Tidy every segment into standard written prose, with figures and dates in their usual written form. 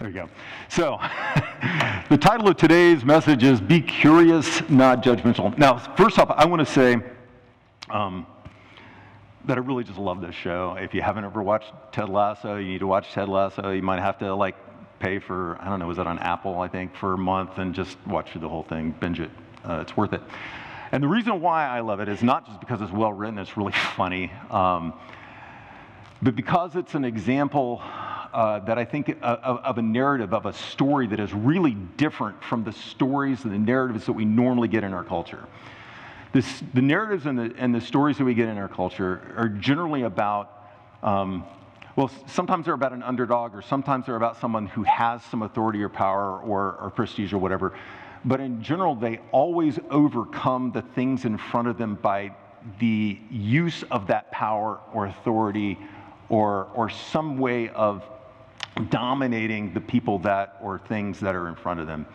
There you go. So, the title of today's message is Be Curious, Not Judgmental. Now, first off, I want to say that I really just love this show. If you haven't ever watched Ted Lasso, you need to watch Ted Lasso. You might have to pay for, I don't know, is it on Apple, I think, for a month and just watch through the whole thing, binge it. It's worth it. And the reason why I love it is not just because it's well written, it's really funny, but because it's an example that I think of a narrative, of a story that is really different from the stories and the narratives that we normally get in our culture. The narratives and the stories that we get in our culture are generally about, sometimes they're about an underdog, or sometimes they're about someone who has some authority or power or prestige or whatever. But in general, they always overcome the things in front of them by the use of that power or authority or some way of dominating the people or things that are in front of them.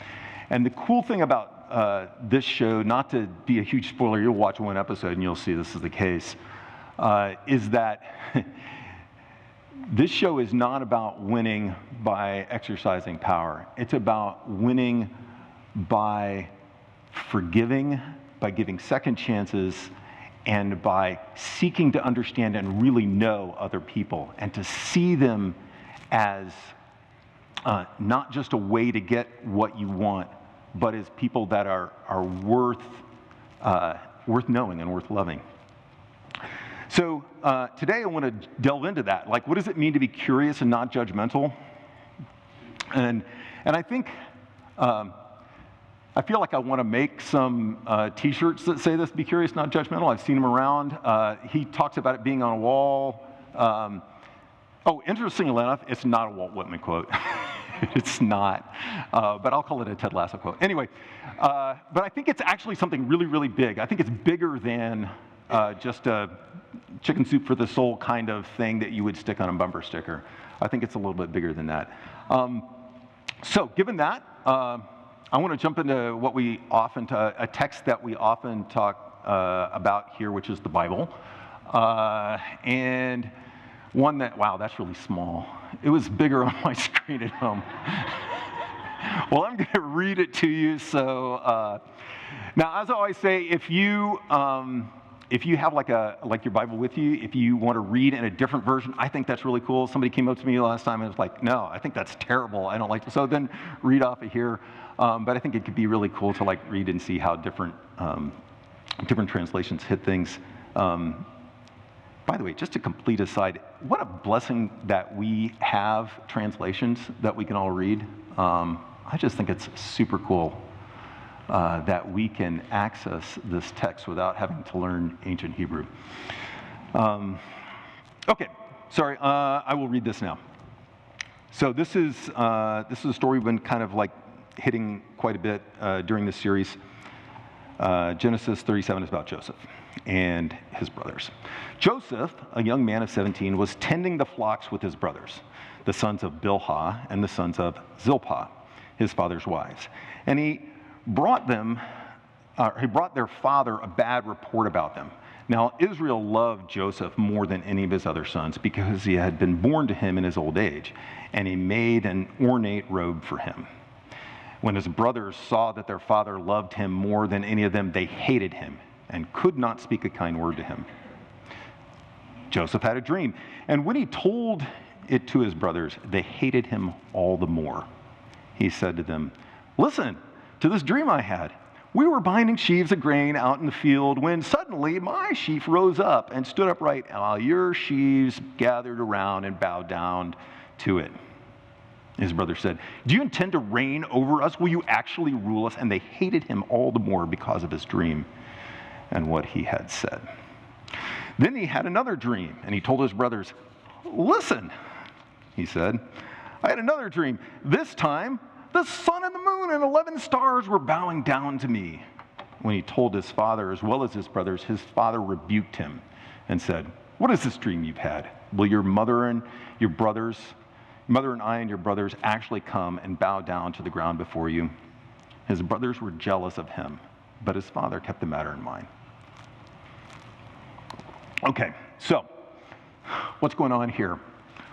And the cool thing about this show, not to be a huge spoiler, you'll watch one episode and you'll see this is the case, is that this show is not about winning by exercising power. It's about winning by forgiving, by giving second chances, and by seeking to understand and really know other people, and to see them as not just a way to get what you want, but as people that are worth knowing and worth loving. So today I want to delve into that. What does it mean to be curious and not judgmental? And I think I feel like I want to make some T-shirts that say this: "Be curious, not judgmental." I've seen them around. He talks about it being on a wall. Interestingly enough, it's not a Walt Whitman quote. It's not, but I'll call it a Ted Lasso quote. Anyway, but I think it's actually something really, really big. I think it's bigger than just a chicken soup for the soul kind of thing that you would stick on a bumper sticker. I think it's a little bit bigger than that. So given that, I want to jump into what we often, a text that we often talk about here, which is the Bible. And one that, wow, that's really small. It was bigger on my screen at home. Well, I'm going to read it to you. So now, as I always say, if you have your Bible with you, if you want to read in a different version, I think that's really cool. Somebody came up to me last time and was like, "No, I think that's terrible. I don't like it." So then read off of here. But I think it could be really cool to read and see how different translations hit things. By the way, just a complete aside, what a blessing that we have translations that we can all read. I just think it's super cool that we can access this text without having to learn ancient Hebrew. Okay, sorry, I will read this now. So this is a story we've been kind of hitting quite a bit during this series. Genesis 37 is about Joseph and his brothers. Joseph, a young man of 17, was tending the flocks with his brothers, the sons of Bilhah and the sons of Zilpah, his father's wives. And he brought their father a bad report about them. Now, Israel loved Joseph more than any of his other sons because he had been born to him in his old age, and he made an ornate robe for him. When his brothers saw that their father loved him more than any of them, they hated him and could not speak a kind word to him. Joseph had a dream, and when he told it to his brothers, they hated him all the more. He said to them, "Listen to this dream I had. We were binding sheaves of grain out in the field when suddenly my sheaf rose up and stood upright, while your sheaves gathered around and bowed down to it." His brother said, "Do you intend to reign over us? Will you actually rule us?" And they hated him all the more because of his dream and what he had said. Then he had another dream, and he told his brothers, "Listen," he said, "I had another dream. This time, the sun and the moon and 11 stars were bowing down to me." When he told his father as well as his brothers, his father rebuked him and said, "What is this dream you've had? Will your mother and I and your brothers actually come and bow down to the ground before you?" His brothers were jealous of him, but his father kept the matter in mind. Okay, so what's going on here?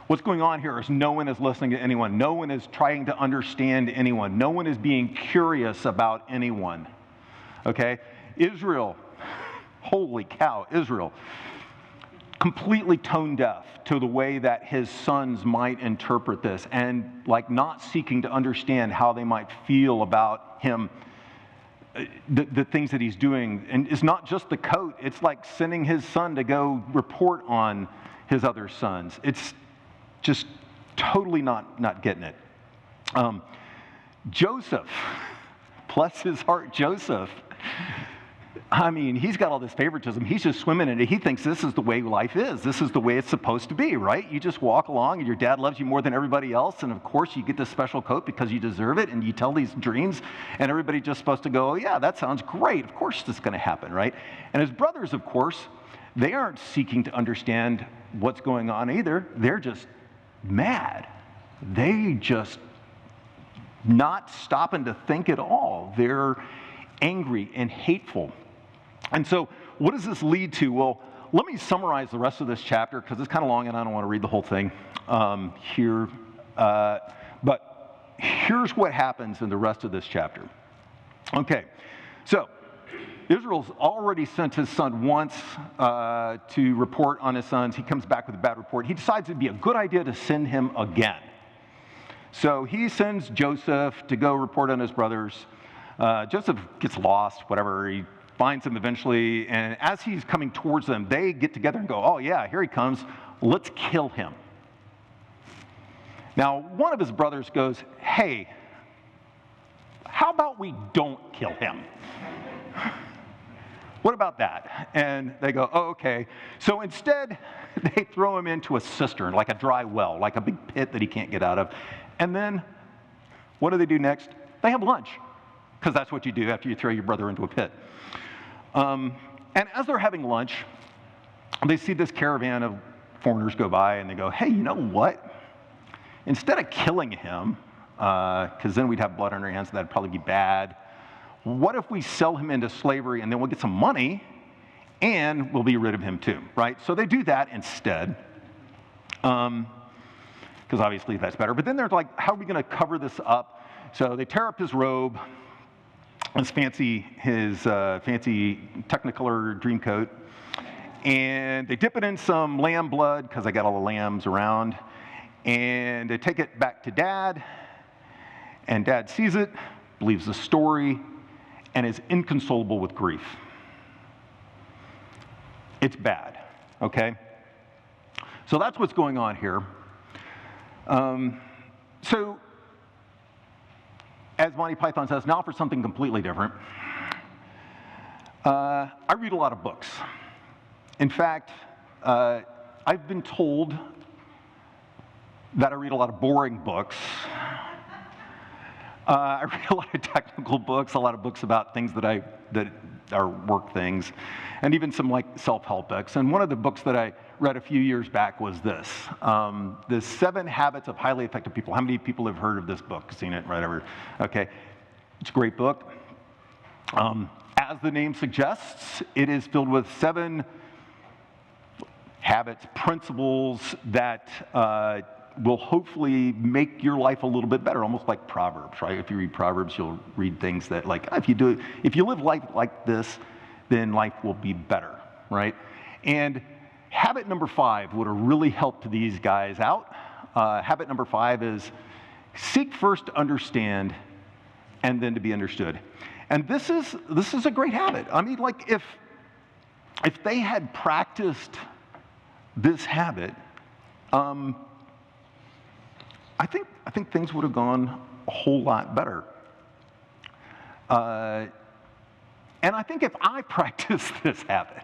What's going on here is no one is listening to anyone. No one is trying to understand anyone. No one is being curious about anyone. Okay? Israel, holy cow, Israel, completely tone deaf to the way that his sons might interpret this, and like not seeking to understand how they might feel about him, the things that he's doing. And it's not just the coat, it's like sending his son to go report on his other sons. It's just totally not getting it. Joseph, bless his heart, Joseph. I mean, he's got all this favoritism. He's just swimming in it. He thinks this is the way life is. This is the way it's supposed to be, right? You just walk along and your dad loves you more than everybody else. And of course, you get this special coat because you deserve it. And you tell these dreams and everybody's just supposed to go, oh, yeah, that sounds great. Of course, this is going to happen, right? And his brothers, of course, they aren't seeking to understand what's going on either. They're just mad. They just not stopping to think at all. They're angry and hateful. And so what does this lead to? Well, let me summarize the rest of this chapter because it's kind of long and I don't want to read the whole thing here. But here's what happens in the rest of this chapter. Okay, so Israel's already sent his son once to report on his sons. He comes back with a bad report. He decides it'd be a good idea to send him again. So he sends Joseph to go report on his brothers. Joseph gets lost, whatever. He finds them eventually, and as he's coming towards them, they get together and go, oh yeah, here he comes. Let's kill him. Now, one of his brothers goes, hey, how about we don't kill him? What about that? And they go, oh, okay. So instead, they throw him into a cistern, like a dry well, like a big pit that he can't get out of. And then, what do they do next? They have lunch, because that's what you do after you throw your brother into a pit. And as they're having lunch, they see this caravan of foreigners go by, and they go, hey, you know what? Instead of killing him, because then we'd have blood on our hands, and that'd probably be bad, what if we sell him into slavery and then we'll get some money and we'll be rid of him too, right? So they do that instead, because obviously that's better. But then they're like, how are we going to cover this up? So they tear up his robe, his fancy Technicolor dream coat, and they dip it in some lamb blood, because I got all the lambs around, and they take it back to Dad, and Dad sees it, believes the story, and is inconsolable with grief. It's bad, okay? So that's what's going on here. So, as Monty Python says, now for something completely different. I read a lot of books. In fact, I've been told that I read a lot of boring books. I read a lot of technical books, a lot of books about things that are work things, and even some like self-help books. And one of the books that I read a few years back was this, The 7 Habits of Highly Effective People. How many people have heard of this book, seen it, whatever? Okay, it's a great book. As the name suggests, it is filled with 7 habits, principles that will hopefully make your life a little bit better, almost like Proverbs, right? If you read Proverbs, you'll read things that like, if you live life like this, then life will be better, right? And habit number 5 would have really helped these guys out. Habit number 5 is seek first to understand and then to be understood. And this is a great habit. I mean, like if they had practiced this habit, I think things would have gone a whole lot better. And I think if I practiced this habit,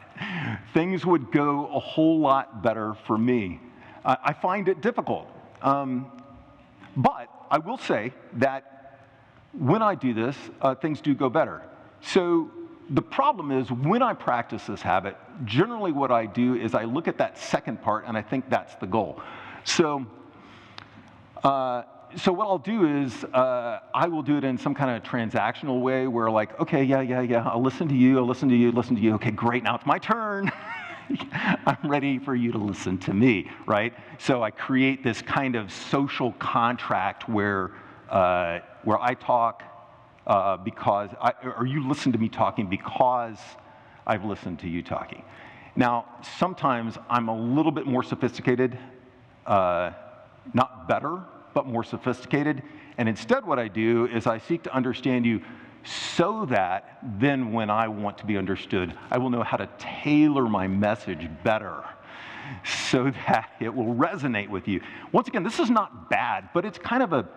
things would go a whole lot better for me. I find it difficult. But I will say that when I do this, things do go better. So the problem is when I practice this habit, generally what I do is I look at that second part and I think that's the goal. So what I'll do is I will do it in some kind of transactional way where like, okay, yeah, I'll listen to you. Okay, great, now it's my turn. I'm ready for you to listen to me, right? So I create this kind of social contract where I talk or you listen to me talking because I've listened to you talking. Now, sometimes I'm a little bit more sophisticated, not better, but more sophisticated. And instead what I do is I seek to understand you so that then when I want to be understood, I will know how to tailor my message better so that it will resonate with you. Once again, this is not bad, but it's kind of a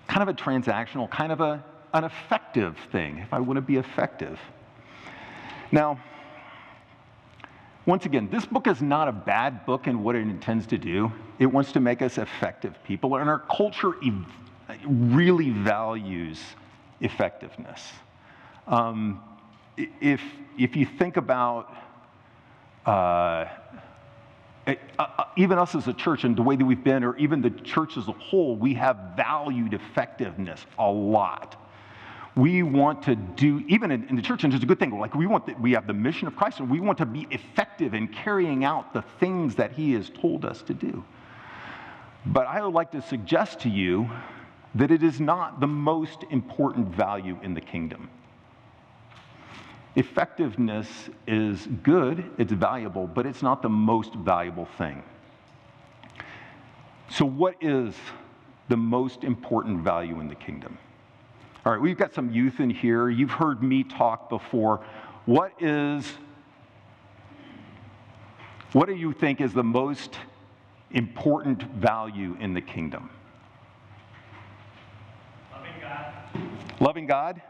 transactional, an effective thing if I want to be effective. Now, once again, this book is not a bad book in what it intends to do. It wants to make us effective people, and our culture really values effectiveness. If you think about even us as a church and the way that we've been, or even the church as a whole, we have valued effectiveness a lot. We want to do, even in the church, and it's a good thing, like we have the mission of Christ, and we want to be effective in carrying out the things that he has told us to do. But I would like to suggest to you that it is not the most important value in the kingdom. Effectiveness is good, it's valuable, but it's not the most valuable thing. So what is the most important value in the kingdom? All right, we've got some youth in here. You've heard me talk before. What do you think is the most important value in the kingdom? Loving God. Loving God?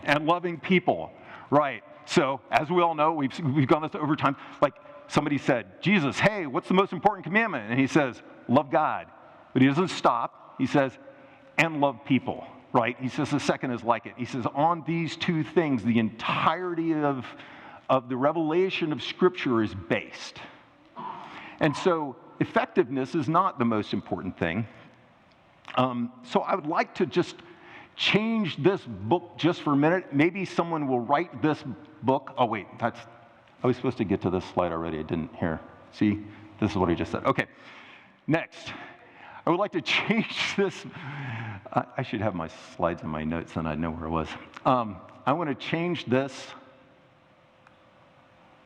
And loving people. Right. So, as we all know, we've gone this over time. Like somebody said, Jesus, hey, what's the most important commandment? And he says, love God. But he doesn't stop. He says, and love people, right? He says the second is like it. He says on these two things, the entirety of the revelation of Scripture is based. And so effectiveness is not the most important thing. So I would like to just change this book just for a minute. Maybe someone will write this book. Oh, wait, I was supposed to get to this slide already. I didn't hear. See, this is what I just said. Okay, next. I would like to change this. I should have my slides in my notes, and I'd know where it was. I want to change this,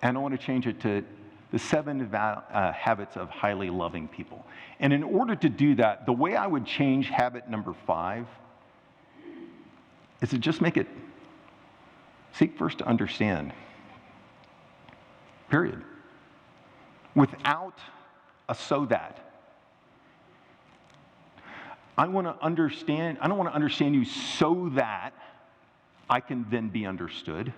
and I want to change it to the 7 habits of highly loving people. And in order to do that, the way I would change habit number 5 is to just make it seek first to understand. Period. Without a so that. I want to understand, I don't want to understand you so that I can then be understood.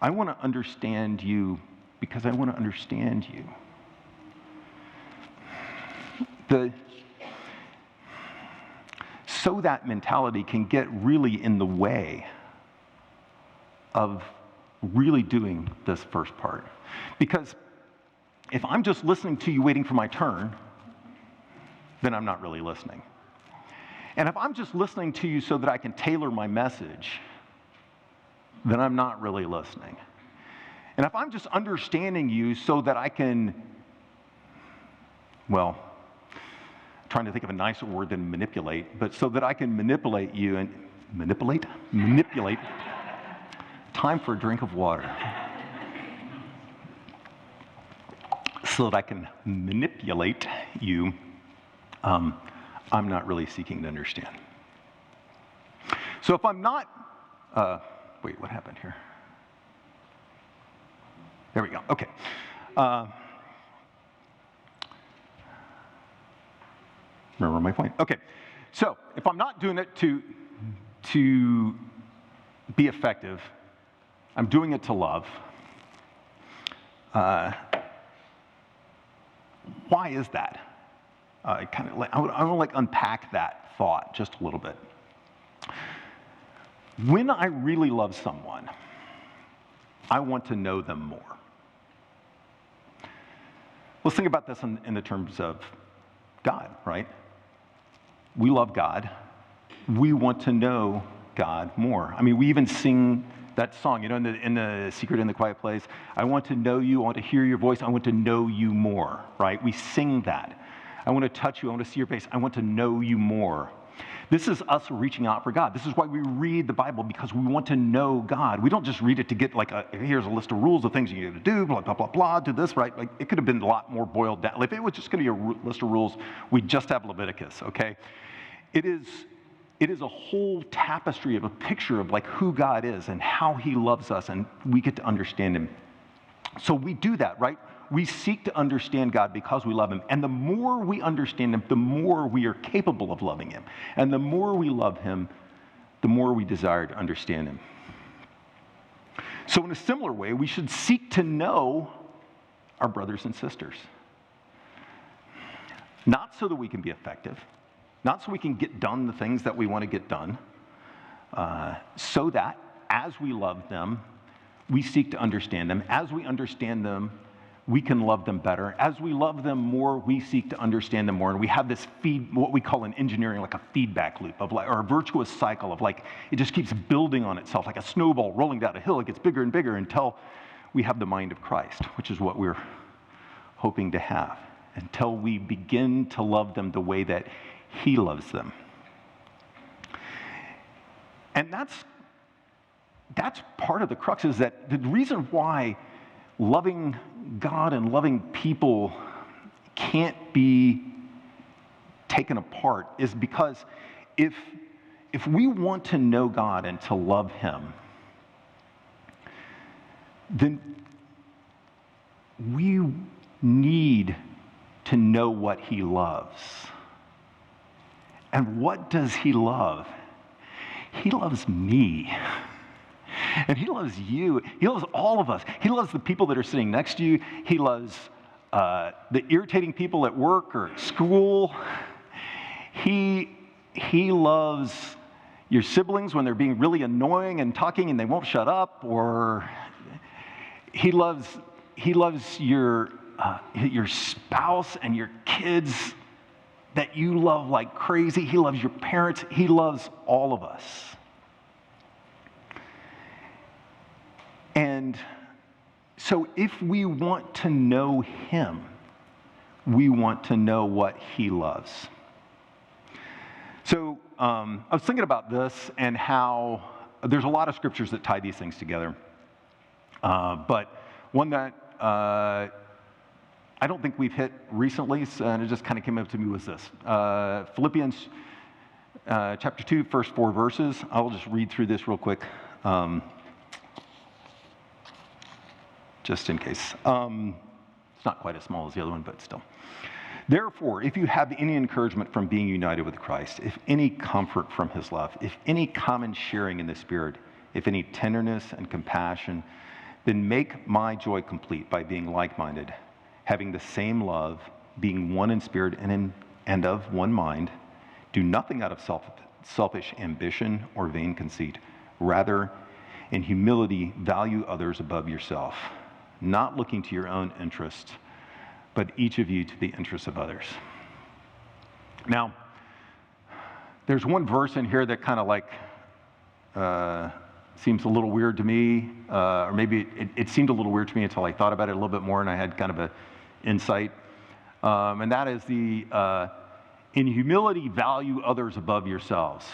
I want to understand you because I want to understand you. The so that mentality can get really in the way of really doing this first part. Because if I'm just listening to you waiting for my turn, then I'm not really listening. And if I'm just listening to you so that I can tailor my message, then I'm not really listening. And if I'm just understanding you so that I can, well, trying to think of a nicer word than manipulate, but so that I can manipulate you and manipulate? Time for a drink of water. So that I can manipulate you, I'm not really seeking to understand. So if I'm not, wait, what happened here? There we go, okay. Remember my point? Okay, so if I'm not doing it to be effective, I'm doing it to love. Why is that? I want to unpack that thought just a little bit. When I really love someone, I want to know them more. Let's think about this in the terms of God, right? We love God. We want to know God more. I mean, we even sing that song, you know, in the Secret in the Quiet Place. I want to know you. I want to hear your voice. I want to know you more, right? We sing that. I want to touch you. I want to see your face. I want to know you more. This is us reaching out for God. This is why we read the Bible, because we want to know God. We don't just read it to get like here's a list of rules of things you need to do, blah, blah, blah, blah, do this, right? Like it could have been a lot more boiled down. If it was just going to be a list of rules, we'd just have Leviticus, okay? It is a whole tapestry of a picture of like who God is and how he loves us, and we get to understand him. So we do that, right? We seek to understand God because we love him. And the more we understand him, the more we are capable of loving him. And the more we love him, the more we desire to understand him. So in a similar way, we should seek to know our brothers and sisters. Not so that we can be effective, not so we can get done the things that we want to get done, so that as we love them, we seek to understand them. As we understand them, we can love them better. As we love them more, we seek to understand them more. And we have this what we call in engineering, like a feedback loop of like, or a virtuous cycle of like, it just keeps building on itself like a snowball rolling down a hill. It gets bigger and bigger until we have the mind of Christ, which is what we're hoping to have, until we begin to love them the way that he loves them. And that's part of the crux, is that the reason why loving God and loving people can't be taken apart is because if we want to know God and to love him, then we need to know what he loves. And what does he love? He loves me. And he loves you. He loves all of us. He loves the people that are sitting next to you. He loves the irritating people at work or at school. He loves your siblings when they're being really annoying and talking and they won't shut up. Or he loves your spouse and your kids that you love like crazy. He loves your parents. He loves all of us. And so if we want to know him, we want to know what he loves. So I was thinking about this and how there's a lot of scriptures that tie these things together. But one that I don't think we've hit recently, and it just kind of came up to me, was this. Philippians chapter 2, first 4 verses. I'll just read through this real quick. Just in case. It's not quite as small as the other one, but still. Therefore, if you have any encouragement from being united with Christ, if any comfort from his love, if any common sharing in the Spirit, if any tenderness and compassion, then make my joy complete by being like-minded, having the same love, being one in spirit and of one mind. Do nothing out of selfish ambition or vain conceit. Rather, in humility, value others above yourself, not looking to your own interest, but each of you to the interest of others. Now, there's one verse in here that kind of like seems a little weird to me, or maybe it seemed a little weird to me until I thought about it a little bit more and I had kind of an insight. And that is in humility, value others above yourselves.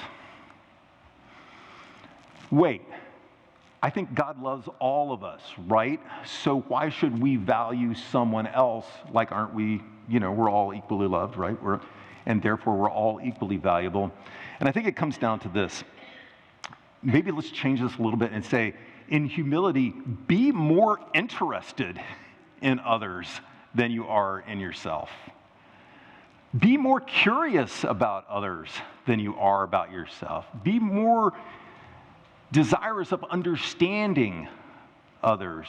Wait. I think God loves all of us, right? So why should we value someone else like, aren't we, we're all equally loved, right? And therefore we're all equally valuable. And I think it comes down to this. Maybe let's change this a little bit and say, in humility, be more interested in others than you are in yourself. Be more curious about others than you are about yourself. Be more desirous of understanding others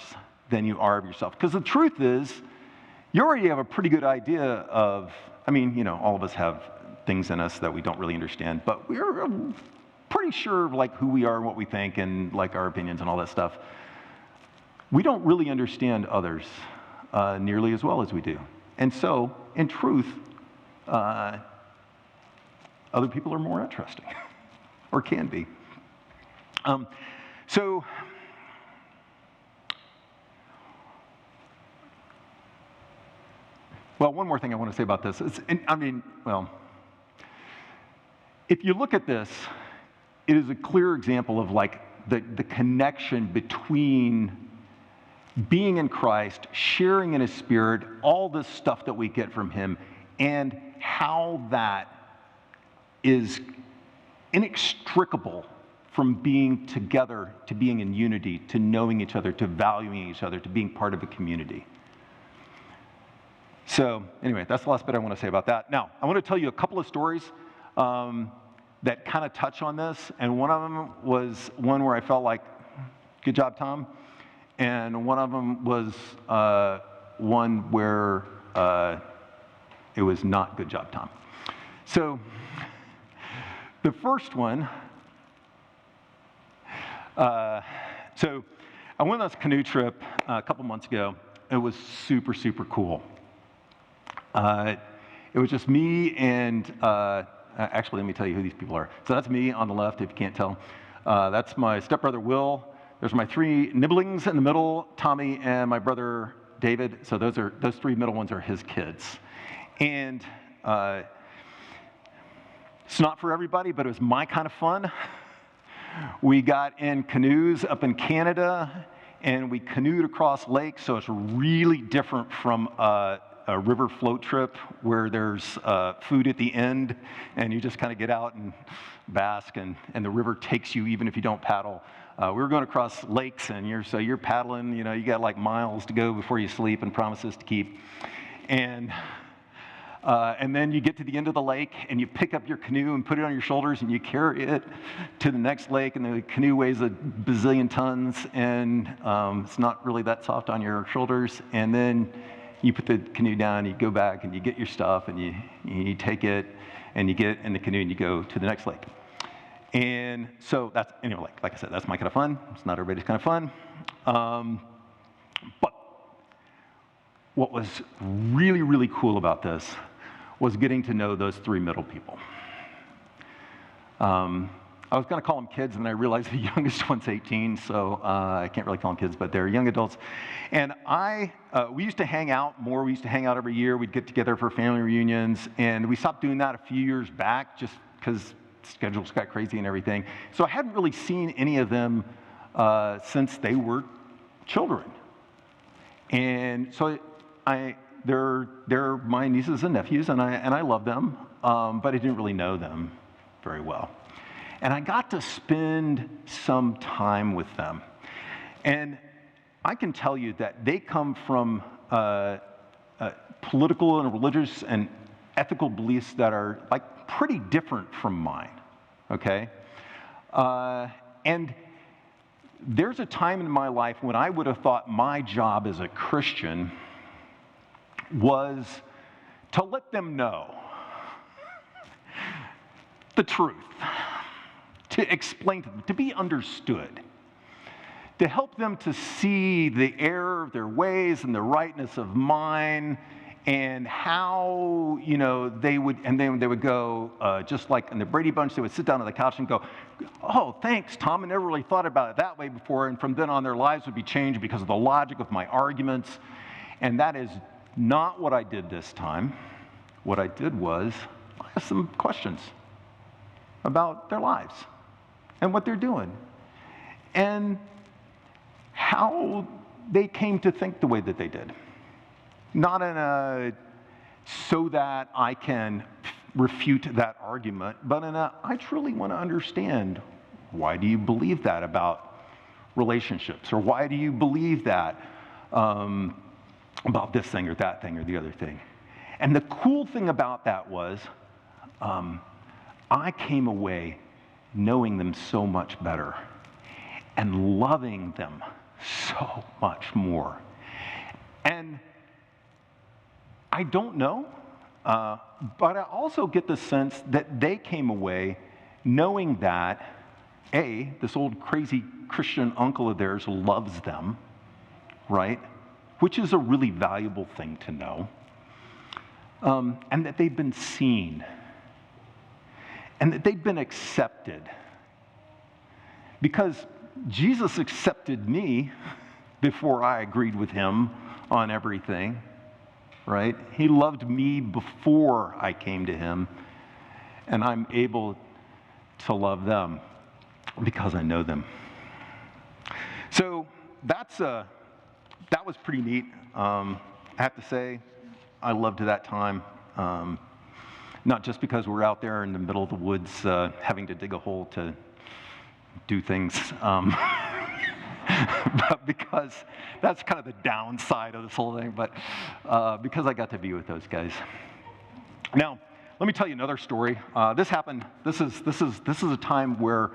than you are of yourself. Because the truth is, you already have a pretty good idea of, all of us have things in us that we don't really understand, but we're pretty sure of like who we are and what we think and like our opinions and all that stuff. We don't really understand others nearly as well as we do. And so, in truth, other people are more interesting, or can be. Um, so, well, one more thing I want to say about this. If you look at this, it is a clear example of like the connection between being in Christ, sharing in His Spirit, all this stuff that we get from Him, and how that is inextricable from being together, to being in unity, to knowing each other, to valuing each other, to being part of a community. So anyway, that's the last bit I want to say about that. Now, I want to tell you a couple of stories that kind of touch on this, and one of them was one where I felt like, good job, Tom, and one of them was one where it was not good job, Tom. So the first one, so I went on this canoe trip a couple months ago. It was super, super cool. It was just me and, actually, let me tell you who these people are. So that's me on the left, if you can't tell. That's my stepbrother, Will. There's my three nibblings in the middle, Tommy and my brother, David. So those three middle ones are his kids. And it's not for everybody, but it was my kind of fun. We got in canoes up in Canada, and we canoed across lakes, so it's really different from a river float trip where there's food at the end, and you just kind of get out and bask, and the river takes you even if you don't paddle. We were going across lakes, and you're paddling, you got like miles to go before you sleep and promises to keep. And then you get to the end of the lake, and you pick up your canoe and put it on your shoulders, and you carry it to the next lake, and the canoe weighs a bazillion tons, and it's not really that soft on your shoulders. And then you put the canoe down, you go back, and you get your stuff, and you take it, and you get in the canoe, and you go to the next lake. And so that's, anyway, like I said, that's my kind of fun. It's not everybody's kind of fun. But what was really, really cool about this was getting to know those three middle people. I was going to call them kids, and then I realized the youngest one's 18, so I can't really call them kids, but they're young adults. And we used to hang out more. We used to hang out every year. We'd get together for family reunions, and we stopped doing that a few years back just because schedules got crazy and everything. So I hadn't really seen any of them since they were children. And so they're my nieces and nephews, and I love them, but I didn't really know them very well. And I got to spend some time with them. And I can tell you that they come from political and religious and ethical beliefs that are like pretty different from mine, okay? And there's a time in my life when I would have thought my job as a Christian was to let them know the truth, to explain to them, to be understood, to help them to see the error of their ways and the rightness of mine, and how, they would go, just like in the Brady Bunch, they would sit down on the couch and go, oh, thanks, Tom, I never really thought about it that way before, and from then on their lives would be changed because of the logic of my arguments. And that is not what I did this time. What I did was I asked some questions about their lives and what they're doing and how they came to think the way that they did. Not in a so that I can refute that argument, but in a I truly want to understand, why do you believe that about relationships? Or why do you believe that about this thing or that thing or the other thing? And the cool thing about that was I came away knowing them so much better and loving them so much more. And I don't know, but I also get the sense that they came away knowing that, A, this old crazy Christian uncle of theirs loves them, right? Which is a really valuable thing to know. And that they've been seen. And that they've been accepted. Because Jesus accepted me before I agreed with him on everything, right? He loved me before I came to him, and I'm able to love them because I know them. So that was pretty neat. I have to say, I loved that time. Not just because we're out there in the middle of the woods having to dig a hole to do things, but because that's kind of the downside of this whole thing, but because I got to be with those guys. Now, let me tell you another story. This happened, this is a time where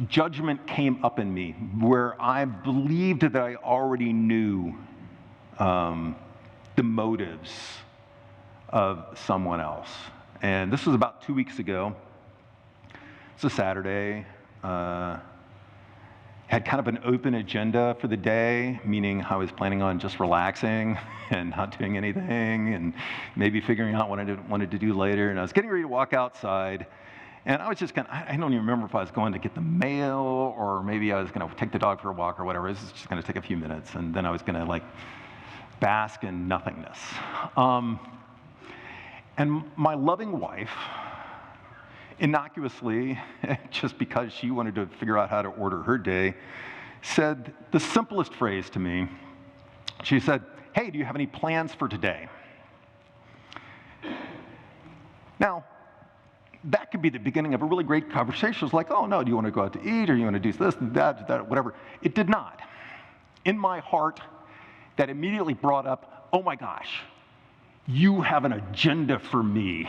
judgment came up in me, where I believed that I already knew the motives of someone else. And this was about 2 weeks ago. It's a Saturday. Had kind of an open agenda for the day, meaning I was planning on just relaxing and not doing anything and maybe figuring out what I wanted to do later. And I was getting ready to walk outside, and I was just I don't even remember if I was going to get the mail or maybe I was going to take the dog for a walk or whatever. It was just going to take a few minutes, and then I was going to bask in nothingness. And my loving wife, innocuously, just because she wanted to figure out how to order her day, said the simplest phrase to me. She said, "Hey, do you have any plans for today?" Now, that could be the beginning of a really great conversation. It's like, "Oh, no, do you want to go out to eat, or you want to do this, that, whatever?" It did not. In my heart, that immediately brought up, "Oh my gosh, you have an agenda for me.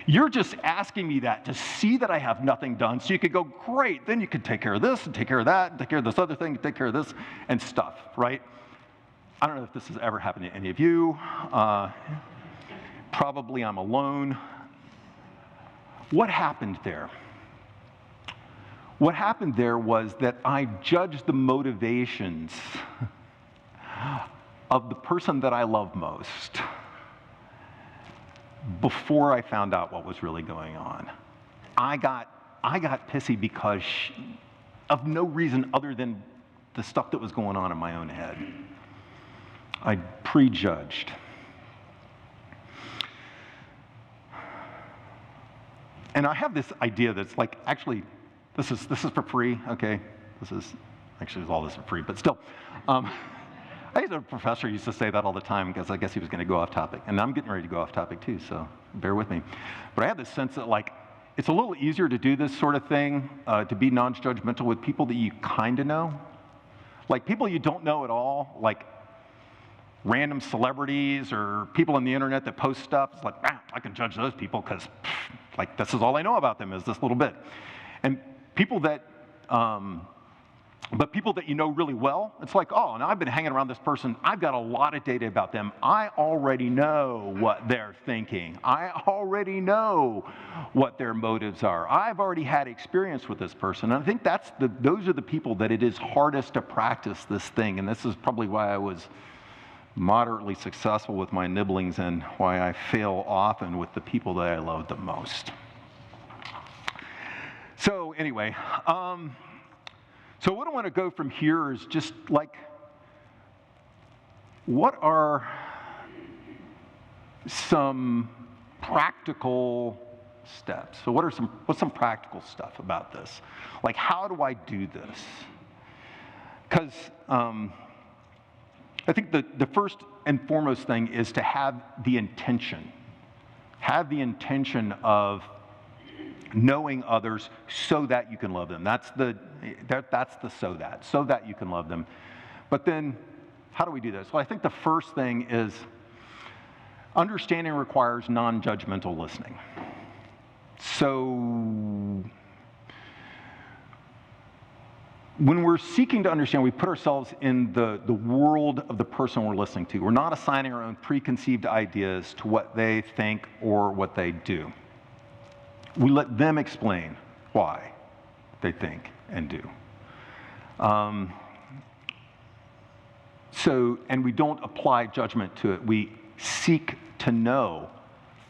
You're just asking me that to see that I have nothing done, so you could go, great, then you could take care of this, and take care of that, and take care of this other thing, take care of this, and stuff," right? I don't know if this has ever happened to any of you. Probably I'm alone. What happened there? What happened there was that I judged the motivations of the person that I love most before I found out what was really going on. I got pissy because of no reason other than the stuff that was going on in my own head. I prejudged. And I have this idea that's actually, this is for free, okay? All this for free, but still. I had a professor who used to say that all the time because I guess he was going to go off topic. And I'm getting ready to go off topic too, so bear with me. But I have this sense that it's a little easier to do this sort of thing, to be non-judgmental with people that you kind of know. Like people you don't know at all, like random celebrities or people on the internet that post stuff. It's like, I can judge those people because this is all I know about them is this little bit. And people that, but people that you know really well, it's like, oh, now I've been hanging around this person. I've got a lot of data about them. I already know what they're thinking. I already know what their motives are. I've already had experience with this person. And I think those are the people that it is hardest to practice this thing. And this is probably why I was moderately successful with my nibblings and why I fail often with the people that I love the most. So anyway, so what I want to go from here is just what are some practical steps? So what's some practical stuff about this? How do I do this? Because I think the first and foremost thing is to have the intention. Have the intention of knowing others so that you can love them. That's the so that you can love them. But then, how do we do this? Well, I think the first thing is understanding requires non-judgmental listening. So when we're seeking to understand, we put ourselves in the world of the person we're listening to. We're not assigning our own preconceived ideas to what they think or what they do. We let them explain why they think and do. And we don't apply judgment to it. We seek to know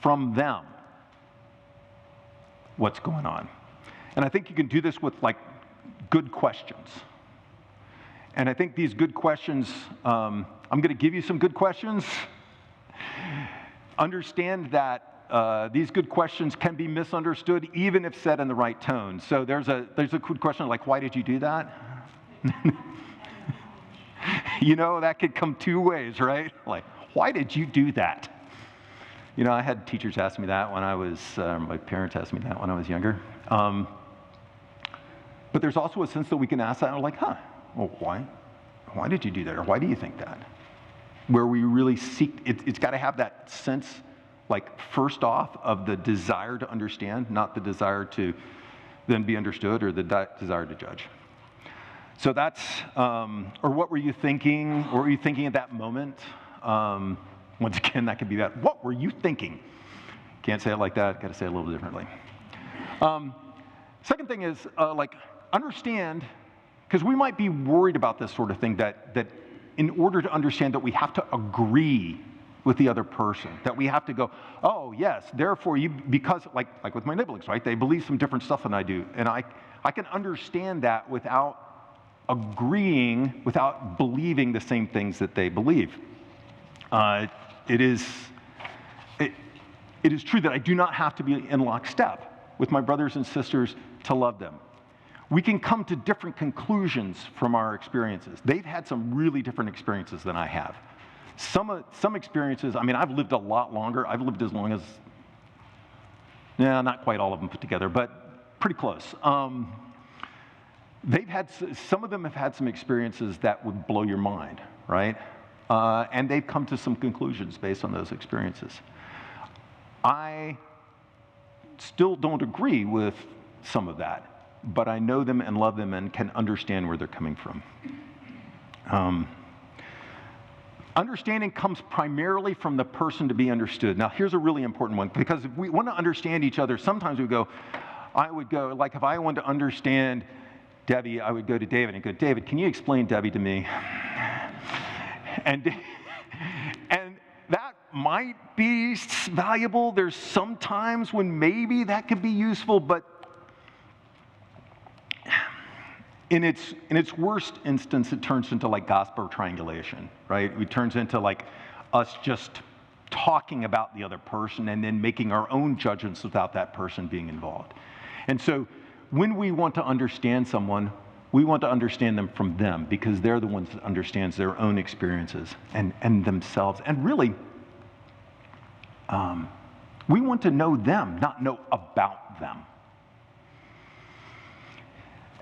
from them what's going on. And I think you can do this with good questions. And I think these good questions, I'm going to give you some good questions. Understand that these good questions can be misunderstood even if said in the right tone. So there's a good question like, why did you do that? You know, that could come two ways, right? Like, why did you do that? You know, I had teachers ask me that when I was, my parents asked me that when I was younger. But there's also a sense that we can ask that and we're like, well, why? Why did you do that? Or why do you think that? Where we really seek, it's got to have that sense, like, first off, of the desire to understand, not the desire to then be understood or the desire to judge. So that's, or what were you thinking? What were you thinking at that moment? Once again, that could be that. What were you thinking? Can't say it like that. Got to say it a little differently. Second thing is, like, understand, because we might be worried about this sort of thing, that in order to understand that we have to agree with the other person, that we have to go, oh, yes, therefore you, because, like with my nibblings, right? They believe some different stuff than I do. And I can understand that without agreeing, without believing the same things that they believe. It is true that I do not have to be in lockstep with my brothers and sisters to love them. We can come to different conclusions from our experiences. They've had some really different experiences than I have. Some experiences, I mean, I've lived a lot longer. I've lived as long as, not quite all of them put together, but pretty close. Some of them have had some experiences that would blow your mind, right? And they've come to some conclusions based on those experiences. I still don't agree with some of that, but I know them and love them and can understand where they're coming from. Understanding comes primarily from the person to be understood. Now, here's a really important one, because if we want to understand each other, sometimes I would go, like if I wanted to understand Debbie, I would go to David and go, David, can you explain Debbie to me? And that might be valuable. There's some times when maybe that could be useful, but in its worst instance, it turns into like gospel triangulation, right? It turns into like us just talking about the other person and then making our own judgments without that person being involved. And so when we want to understand someone, we want to understand them from them, because they're the ones that understands their own experiences and themselves. And really, we want to know them, not know about them.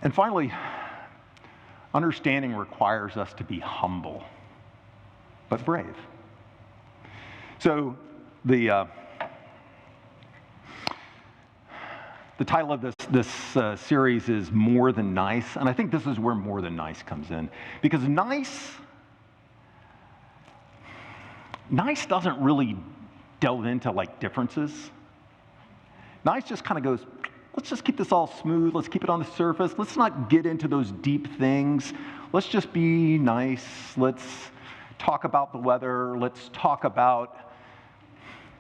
And finally, understanding requires us to be humble, but brave. So the title of this series is More Than Nice, and I think this is where more than nice comes in, because nice doesn't really delve into like differences. Nice just kind of goes, let's just keep this all smooth, let's keep it on the surface, let's not get into those deep things, let's just be nice, let's talk about the weather, let's talk about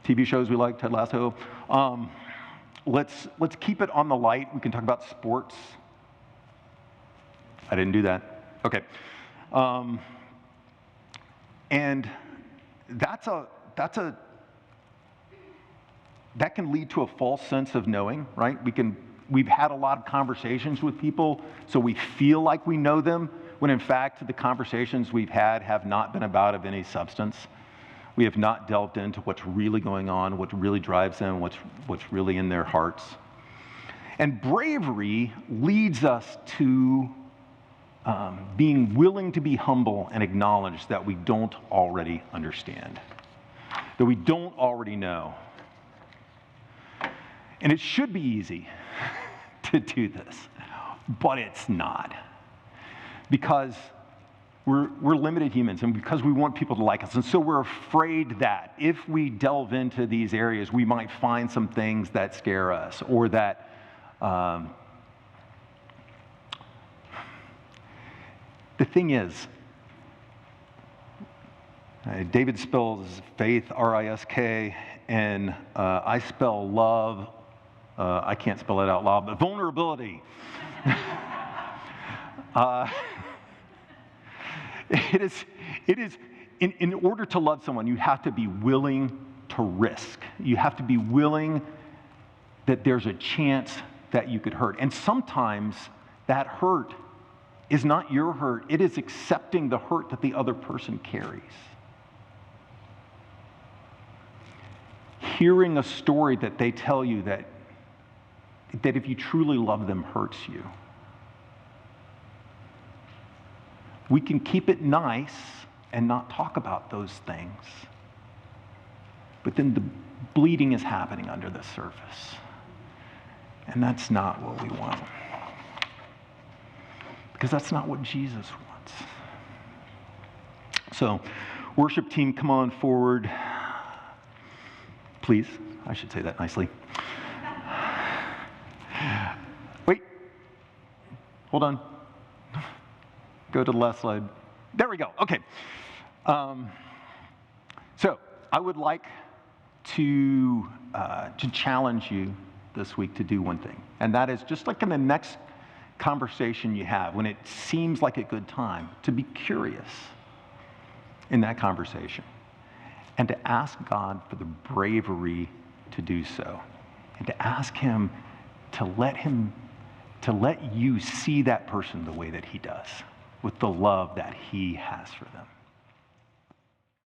TV shows we like, Ted Lasso. Let's keep it on the light. We can talk about sports. I didn't do that. Okay. And that can lead to a false sense of knowing, right? We've had a lot of conversations with people, so we feel like we know them, when in fact the conversations we've had have not been about of any substance. We have not delved into what's really going on, what really drives them, what's really in their hearts. And bravery leads us to being willing to be humble and acknowledge that we don't already understand, that we don't already know. And it should be easy to do this, but it's not. Because we're limited humans, and because we want people to like us. And so we're afraid that if we delve into these areas, we might find some things that scare us, or that the thing is, David spells faith, R-I-S-K, and I spell love, I can't spell it out loud, but vulnerability. Uh, it is in order to love someone, you have to be willing to risk. You have to be willing that there's a chance that you could hurt. And sometimes that hurt is not your hurt. It is accepting the hurt that the other person carries. Hearing a story that they tell you that if you truly love them hurts you. We can keep it nice and not talk about those things. But then the bleeding is happening under the surface. And that's not what we want. Because that's not what Jesus wants. So, worship team, come on forward. Please. I should say that nicely. Wait. Hold on. Go to the last slide. There we go. Okay. So, I would like to challenge you this week to do one thing. And that is just like in the next conversation you have, when it seems like a good time, to be curious in that conversation and to ask God for the bravery to do so, and to ask him to let you see that person the way that he does, with the love that he has for them.